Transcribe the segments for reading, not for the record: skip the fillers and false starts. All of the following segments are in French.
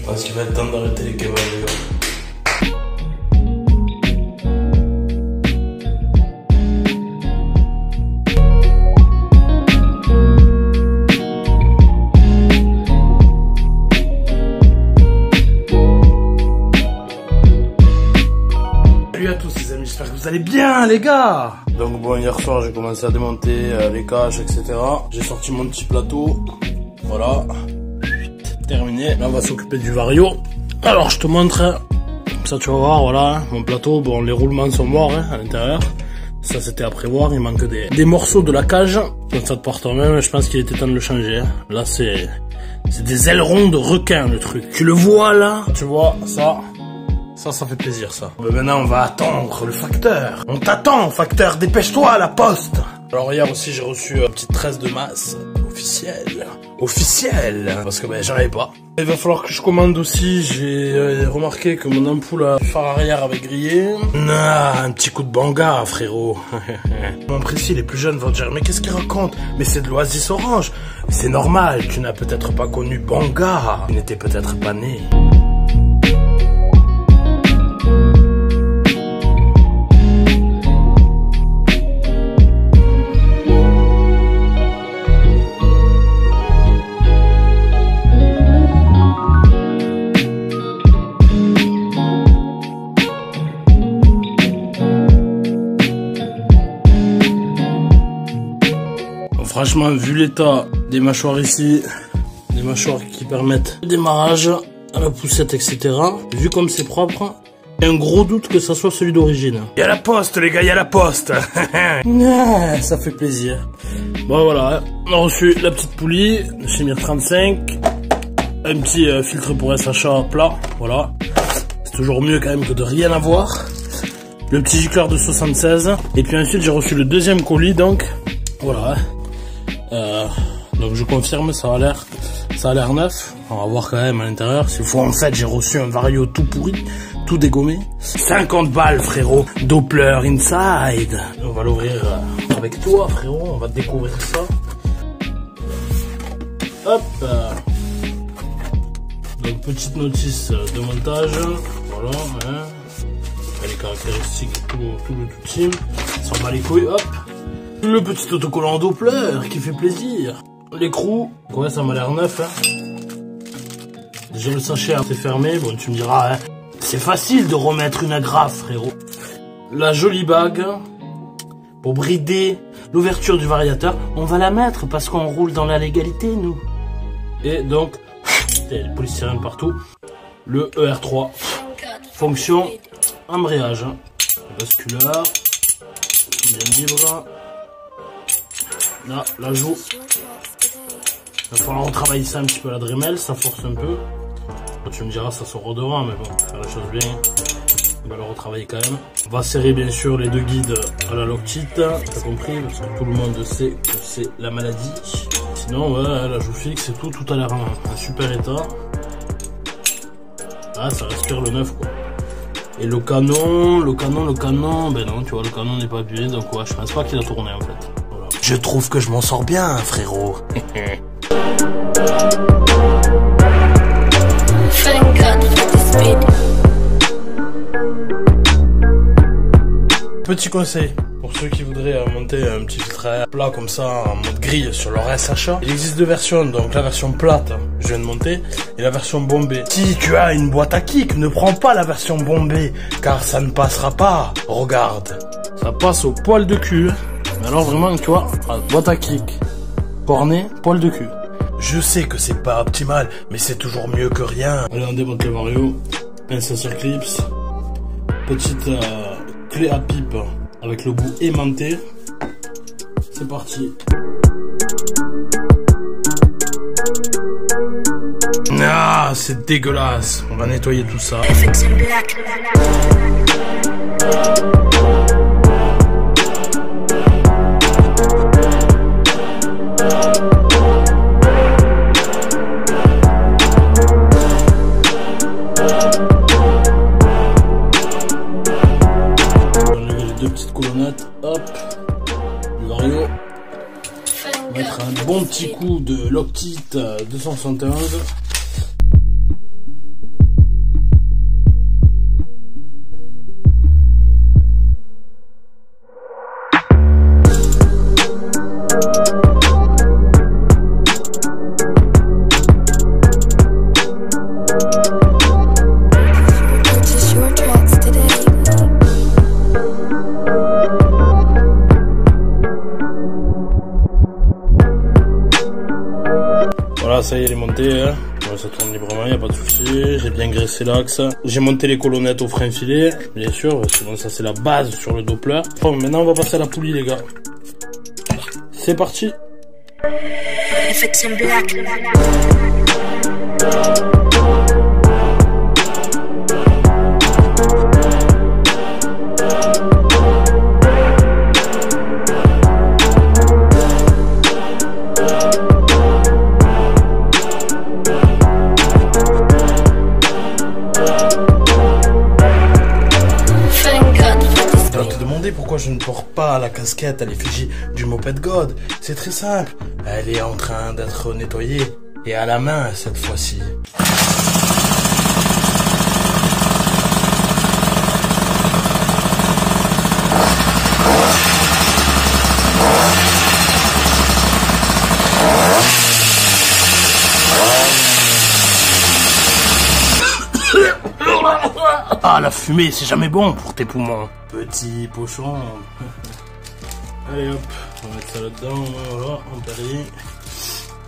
Je pense qu'il va être temps d'arrêter les kebabs, les gars. Salut à tous les amis, j'espère que vous allez bien les gars. Donc bon, hier soir j'ai commencé à démonter les caches, etc. J'ai sorti mon petit plateau. Voilà. Terminé. Là on va s'occuper du vario. Alors je te montre. Comme ça tu vas voir, voilà. Mon plateau, bon les roulements sont morts à l'intérieur. Ça c'était à prévoir, il manque des morceaux de la cage. Donc ça te porte même, je pense qu'il était temps de le changer. Là c'est des ailerons de requin le truc. Tu le vois là? Tu vois ça? Ça fait plaisir ça. Mais maintenant on va attendre le facteur. On t'attend facteur, dépêche-toi à la poste. Alors hier aussi j'ai reçu une petite tresse de masse officielle. Parce que ben j'en avais pas. Il va falloir que je commande aussi. J'ai remarqué que mon ampoule à phare arrière avait grillé. Ah, un petit coup de banga frérot. Mon précis, les plus jeunes vont dire mais qu'est-ce qu'il raconte? Mais c'est de l'Oasis Orange. C'est normal, tu n'as peut-être pas connu banga. Tu n'étais peut-être pas né. Franchement, vu l'état des mâchoires ici, des mâchoires qui permettent le démarrage à la poussette, etc. Vu comme c'est propre, il y a un gros doute que ça soit celui d'origine. Il y a la poste, les gars, il y a la poste. Ça fait plaisir. Bon, voilà, on a reçu la petite poulie de chez Mir 35. Un petit filtre pour SHA plat, voilà. C'est toujours mieux quand même que de rien avoir. Le petit gicleur de 76. Et puis ensuite, j'ai reçu le deuxième colis, donc voilà. Donc je confirme, ça a l'air neuf. On va voir quand même à l'intérieur. S'il faut, en fait, j'ai reçu un vario tout pourri, tout dégommé. 50 balles, frérot. Doppler inside. On va l'ouvrir avec toi, frérot. On va découvrir ça. Hop. Donc petite notice de montage. Voilà. Hein. Les caractéristiques, tout le tout team. S'en bat les couilles. Hop. Le petit autocollant Doppler qui fait plaisir. L'écrou, ouais ça m'a l'air neuf hein. Déjà le sachet c'est fermé, bon tu me diras hein, c'est facile de remettre une agrafe frérot. La jolie bague pour brider l'ouverture du variateur, on va la mettre parce qu'on roule dans la légalité nous. Et donc, les polystyrène partout. Le ER3, fonction embrayage, basculeur, bien libre. Là, la joue. Il va falloir retravailler ça un petit peu à la Dremel, ça force un peu. Tu me diras, ça sort redevant, mais bon, faire la chose bien. On va le retravailler quand même. On va serrer bien sûr les deux guides à la Loctite, t'as compris, parce que tout le monde sait que c'est la maladie. Sinon, ouais, la joue fixe et tout a l'air en super état. Ah, ça respire le neuf quoi. Et le canon, ben non, tu vois, le canon n'est pas appuyé, donc ouais, je pense pas qu'il a tourné en fait. Je trouve que je m'en sors bien, frérot. Petit conseil pour ceux qui voudraient monter un petit filtre à air plat comme ça en mode grille sur leur SHA. Il existe deux versions, donc la version plate, je viens de monter, et la version bombée. Si tu as une boîte à kick, ne prends pas la version bombée, car ça ne passera pas. Regarde, ça passe au poil de cul. Mais alors vraiment, tu vois, boîte à kick, cornet, poil de cul. Je sais que c'est pas optimal, mais c'est toujours mieux que rien. Allez, on démonte le vario, pince à circlips, petite clé à pipe avec le bout aimanté. C'est parti. Ah, c'est dégueulasse. On va nettoyer tout ça. Hop, du vario. Mettre un bon petit coup de Loctite 271. ça y est, elle est montée. Hein. Ouais, ça tourne librement, y a pas de souci. J'ai bien graissé l'axe. J'ai monté les colonnettes au frein filet, bien sûr. Sinon, ça c'est la base sur le Doppler. Bon, maintenant on va passer à la poulie, les gars. C'est parti. FXM Black. Pourquoi je ne porte pas la casquette à l'effigie du Moped God? C'est très simple, elle est en train d'être nettoyée, et à la main cette fois-ci. Ah, la fumée, c'est jamais bon pour tes poumons. Petit pochon. Allez hop, on va mettre ça là-dedans, voilà, en péril.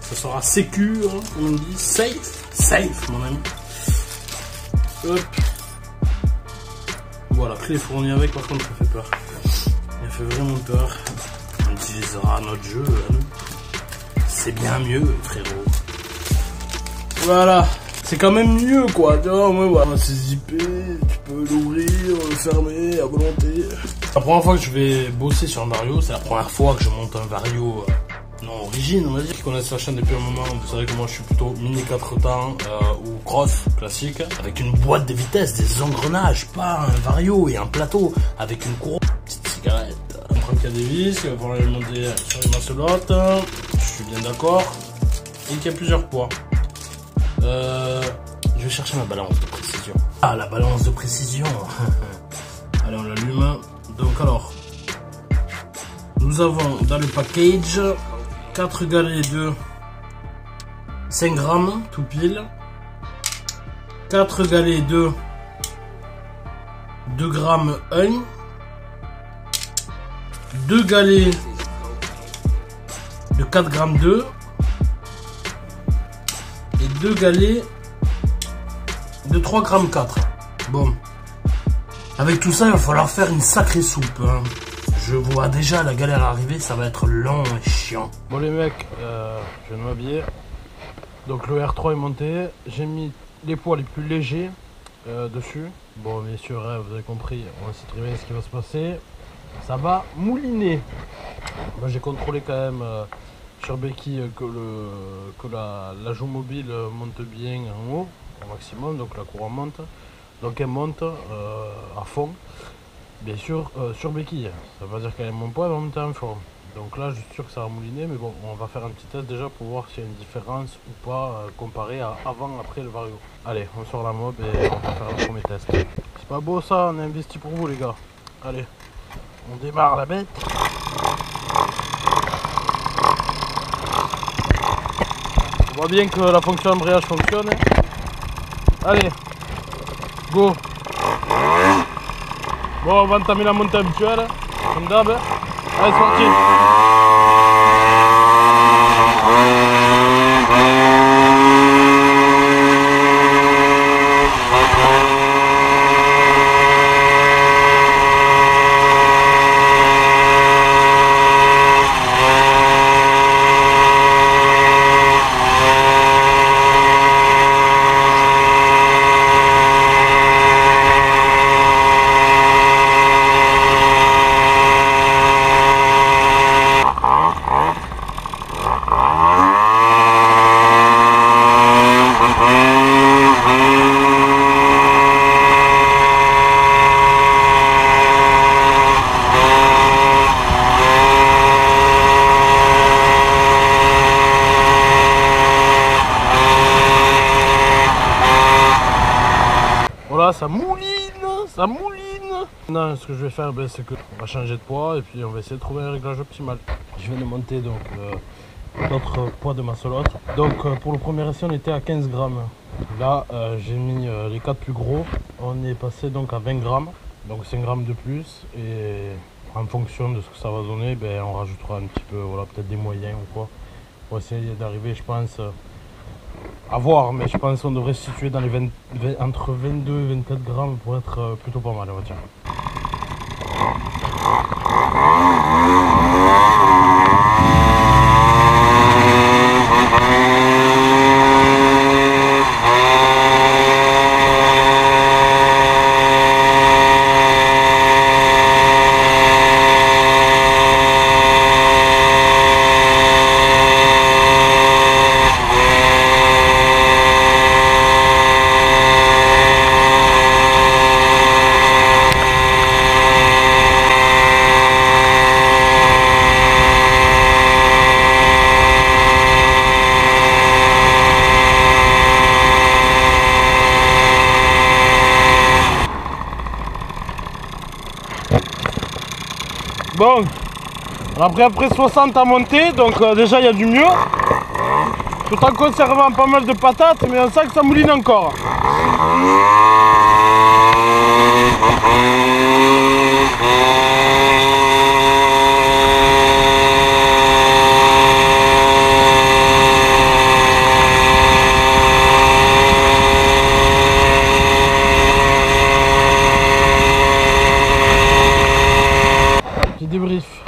Ça sera sécu, hein, comme on dit, safe, safe mon ami. Hop. Voilà, clé fournie avec, par contre ça fait peur. Il fait vraiment peur. On utilisera notre jeu, hein. C'est bien mieux, frérot. Voilà. C'est quand même mieux quoi, tu vois, ouais, voilà. C'est zippé, tu peux l'ouvrir, le fermer à volonté. La première fois que je vais bosser sur un Vario, c'est la première fois que je monte un Vario non origine, on va dire. Qui connaissent la chaîne depuis un moment, vous savez que moi je suis plutôt mini 4 temps ou cross classique, avec une boîte de vitesse, des engrenages, pas un Vario et un plateau, avec une couronne, petite cigarette. On prend qu'il y a des vis, il va falloir les monter sur les masselottes, je suis bien d'accord, et qu'il y a plusieurs poids. Je vais chercher ma balance de précision. Ah, la balance de précision. Allez, on l'allume. Donc alors, nous avons dans le package 4 galets de 5 grammes, tout pile. 4 galets de 2 grammes 1. 2 galets de 4 grammes 2. Et 2 galets de 3 grammes 4. Bon. Avec tout ça, il va falloir faire une sacrée soupe. Hein. Je vois déjà la galère arriver, ça va être long et chiant. Bon les mecs, je viens de m'habiller. Donc le R3 est monté. J'ai mis les poids les plus légers dessus. Bon bien sûr, vous avez compris, on sait très bien ce qui va se passer. Ça va mouliner. Moi j'ai contrôlé quand même... sur béquille que la joue mobile monte bien en haut au maximum, donc la courroie monte, donc elle monte à fond, bien sûr sur béquille, ça veut pas dire qu'elle mon poids va monter en fond, donc là je suis sûr que ça va mouliner, mais bon on va faire un petit test déjà pour voir s'il y a une différence ou pas comparé à avant après le Vario. Allez on sort la mob et on va faire le premier test. C'est pas beau ça, on a investi pour vous les gars. Allez on démarre la bête. On voit bien que la fonction embrayage fonctionne. Allez, go. Bon, on va entamer la montée habituelle, comme d'hab. Allez, c'est parti. Voilà, ça mouline, ça mouline. Non, ce que je vais faire, c'est que on va changer de poids et puis on va essayer de trouver un réglage optimal. Je viens de monter donc d'autres poids de masselotte. Donc pour le premier essai, on était à 15 grammes. Là, j'ai mis les 4 plus gros. On est passé donc à 20 grammes, donc 5 grammes de plus. Et en fonction de ce que ça va donner, ben, on rajoutera un petit peu, voilà, peut-être des moyens ou quoi. Pour essayer d'arriver, je pense, À voir, mais je pense qu'on devrait se situer dans les entre 22 et 24 grammes pour être plutôt pas mal, on va dire. Bon, on a pris après 60 à monter, donc déjà il y a du mieux. Tout en conservant pas mal de patates, mais on sent que ça mouline encore. Débrief.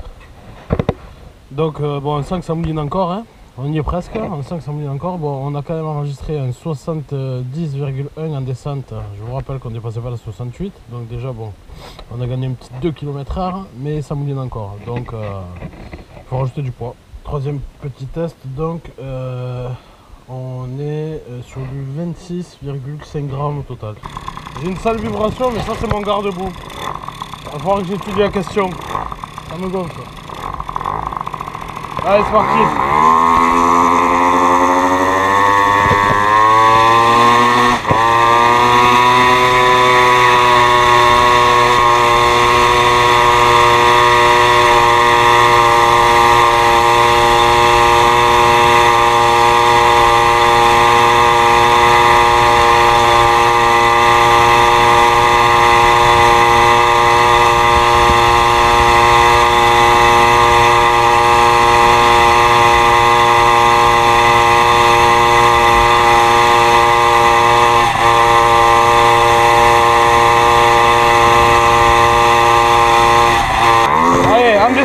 Donc bon, on sent que ça mouline encore, hein. On y est presque, on sent que ça mouline encore. Bon, on a quand même enregistré un 70,1 en descente. Je vous rappelle qu'on dépassait pas la 68, donc déjà bon, on a gagné un petit 2 km/h, mais ça mouline encore, donc il faut rajouter du poids. Troisième petit test, donc on est sur du 26,5 grammes au total. J'ai une sale vibration, mais ça c'est mon garde-boue. Il va falloir que j'étudie la question. Ça me gonfle. Allez, c'est parti.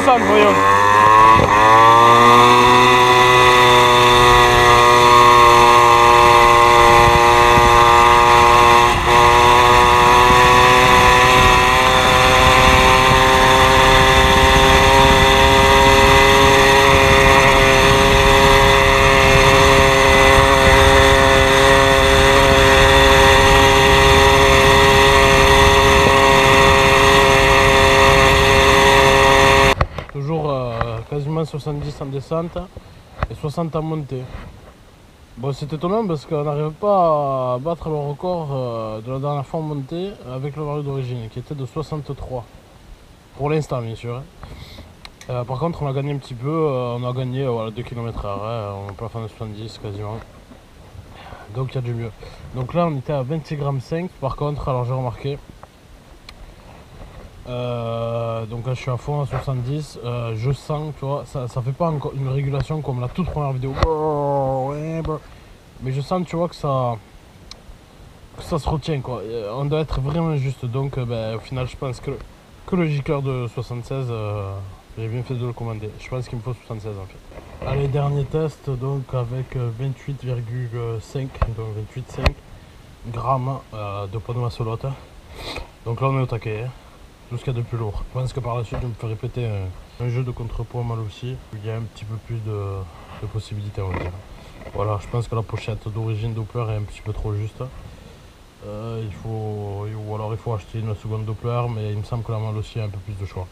Voyons. Quasiment 70 en descente et 60 en montée. Bon, c'est étonnant parce qu'on n'arrive pas à battre le record de la dernière fois en montée avec le vario d'origine qui était de 63 pour l'instant, bien sûr. Par contre, on a gagné un petit peu, on a gagné voilà, 2 km/h, hein, on peut faire 70 quasiment. Donc il y a du mieux. Donc là, on était à 26,5 grammes. Par contre, alors j'ai remarqué. Donc là je suis à fond à 70, je sens, tu vois, ça fait pas encore une régulation comme la toute première vidéo, mais je sens, tu vois, que ça se retient, quoi. On doit être vraiment juste, donc au final je pense que le gicleur de 76, j'ai bien fait de le commander. Je pense qu'il me faut 76 en fait. Allez, dernier test, donc avec 28,5, donc 28,5 grammes de poids de massolote. Donc là on est au taquet, hein. Tout ce qu'il y a de plus lourd. Je pense que par la suite je me fais répéter un jeu de contrepoids mal aussi, où il y a un petit peu plus de possibilités, on va dire. Voilà, je pense que la pochette d'origine Doppler est un petit peu trop juste. Ou alors il faut acheter une seconde Doppler, mais il me semble que la malle aussi a un peu plus de choix.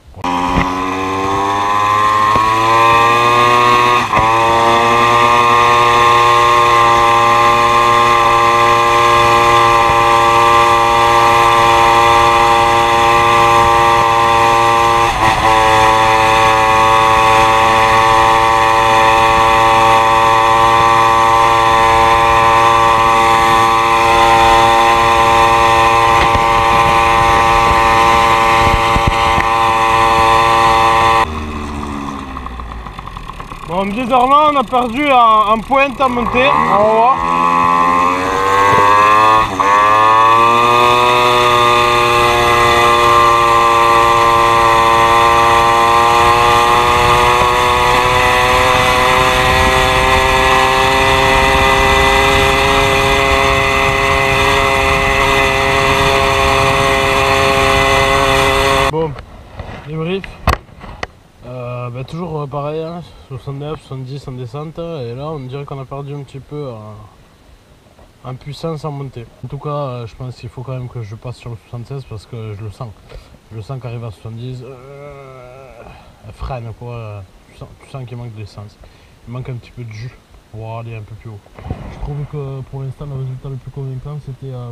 Bon, bizarrement, on a perdu en pointe à monter. On va voir. 69, 70 en descente, et là on dirait qu'on a perdu un petit peu en puissance en montée. En tout cas, je pense qu'il faut quand même que je passe sur le 76 parce que je le sens. Je le sens qu'arrive à 70, elle freine quoi, tu sens qu'il manque de l'essence. Il manque un petit peu de jus pour aller un peu plus haut. Je trouve que pour l'instant le résultat le plus convaincant c'était à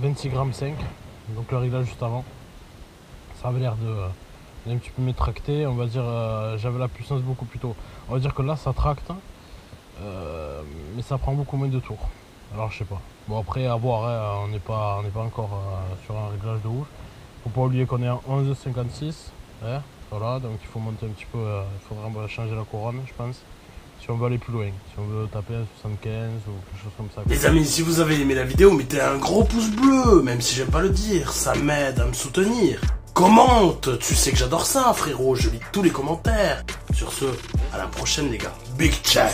26 grammes 5, donc le réglage juste avant. Ça avait l'air d'un petit peu mieux tracté, on va dire, j'avais la puissance beaucoup plus tôt. On va dire que là ça tracte, mais ça prend beaucoup moins de tours. Alors je sais pas. Bon après à voir, hein, on n'est pas encore sur un réglage de rouge. Faut pas oublier qu'on est en 11,56. Hein, voilà, donc il faut monter un petit peu, il faudra changer la couronne je pense. Si on veut aller plus loin, si on veut taper un 75 ou quelque chose comme ça. Les amis, si vous avez aimé la vidéo, mettez un gros pouce bleu, même si j'aime pas le dire, ça m'aide à me soutenir. Commente, tu sais que j'adore ça frérot, je lis tous les commentaires. Sur ce, à la prochaine les gars. Big check.